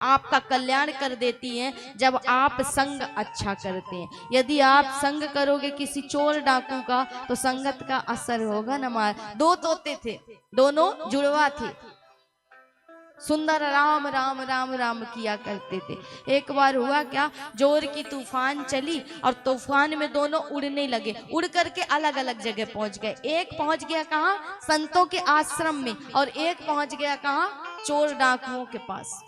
आपका कल्याण कर देती हैं जब आप संग अच्छा करते हैं। यदि आप संग करोगे किसी चोर डाकू का तो संगत का असर होगा न। मार दो तोते थे, दोनों जुड़वा थे, सुंदर राम राम राम राम किया करते थे। एक बार हुआ क्या, जोर की तूफान चली और तूफान में दोनों उड़ने लगे। उड़ करके अलग अलग जगह पहुंच गए। एक पहुंच गया कहाँ, संतों के आश्रम में, और एक पहुंच गया कहाँ, चोर डाकुओं के पास।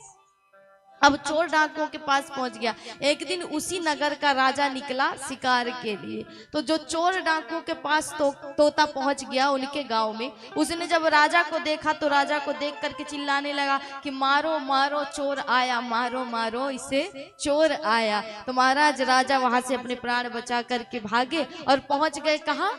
अब चोर डाकुओं के पास पहुंच गया। एक दिन उसी नगर का राजा निकला शिकार के लिए, तो जो चोर डाकुओं के पास तोता पहुंच गया उनके गांव में, उसने जब राजा को देखा तो राजा को देख करके चिल्लाने लगा कि मारो मारो चोर आया, मारो मारो इसे चोर आया। तो महाराज राजा वहां से अपने प्राण बचा करके भागे और पहुंच गए कहाँ,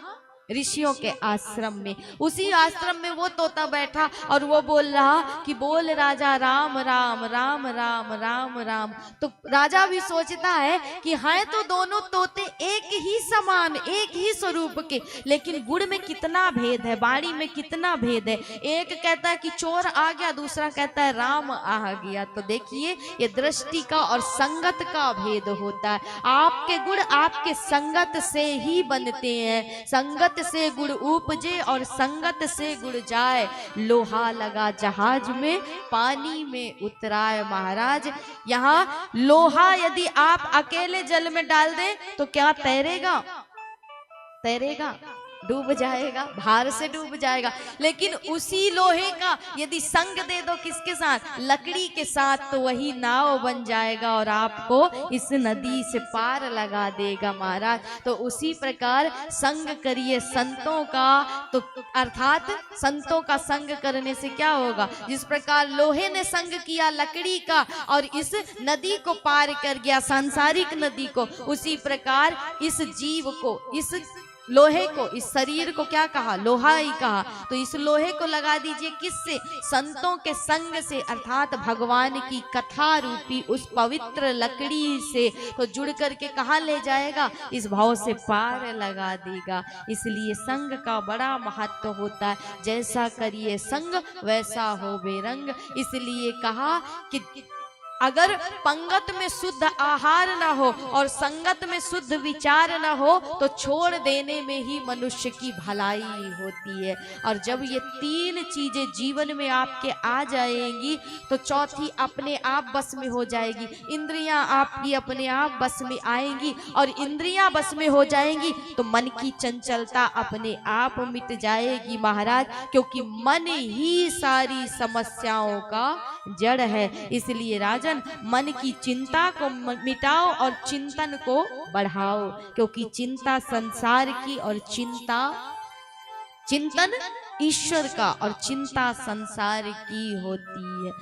ऋषियों के आश्रम में। उसी आश्रम में वो तोता बैठा और वो बोल रहा कि बोल राजा राम राम राम राम राम राम। तो राजा भी सोचता है कि हैं तो दोनों तोते एक ही समान, एक ही स्वरूप के, लेकिन गुण में कितना भेद है, वाणी में कितना भेद है। एक कहता है कि चोर आ गया, दूसरा कहता है राम आ गया। तो देखिए ये दृष्टि का और संगत का भेद होता है। आपके गुण आपके संगत से ही बनते हैं। संगत से गुड़ उपजे और संगत से गुड़ जाए। लोहा लगा जहाज में पानी में उतराए। महाराज यहाँ लोहा यदि आप अकेले जल में डाल दें तो क्या तैरेगा, तैरेगा, डूब जाएगा, भार से डूब जाएगा। लेकिन उसी लोहे का यदि संग दे दो किसके साथ, लकड़ी के साथ, तो वही नाव बन जाएगा और आपको इस नदी से पार लगा देगा। महाराज तो उसी प्रकार संग करिए संतों का, तो अर्थात संतों का संग करने से क्या होगा, जिस प्रकार लोहे ने संग किया लकड़ी का और इस नदी को पार कर गया, सांसारिक नदी को, उसी प्रकार इस जीव को, इस लोहे को, इस शरीर को क्या कहा, लोहा ही कहा। तो इस लोहे को लगा दीजिए किससे, संतों के संग से, अर्थात भगवान की कथा रूपी उस पवित्र लकड़ी से। तो जुड़ करके कहाँ ले जाएगा, इस भाव से पार लगा देगा। इसलिए संग का बड़ा महत्व होता है। जैसा करिए संग वैसा हो बेरंग। इसलिए कहा कि अगर पंगत में शुद्ध आहार न हो और संगत में शुद्ध विचार न हो तो छोड़ देने में ही मनुष्य की भलाई होती है। और जब ये तीन चीजें जीवन में आपके आ जाएंगी तो चौथी अपने आप बस में हो जाएगी। इंद्रियां आपकी अपने आप बस में आएंगी और इंद्रियां बस में हो जाएंगी तो मन की चंचलता अपने आप मिट जाएगी। महाराज क्योंकि मन ही सारी समस्याओं का जड़ है। इसलिए राजन मन की चिंता को मिटाओ और चिंतन को बढ़ाओ, क्योंकि चिंता संसार की और चिंतन ईश्वर का और चिंता संसार की होती है।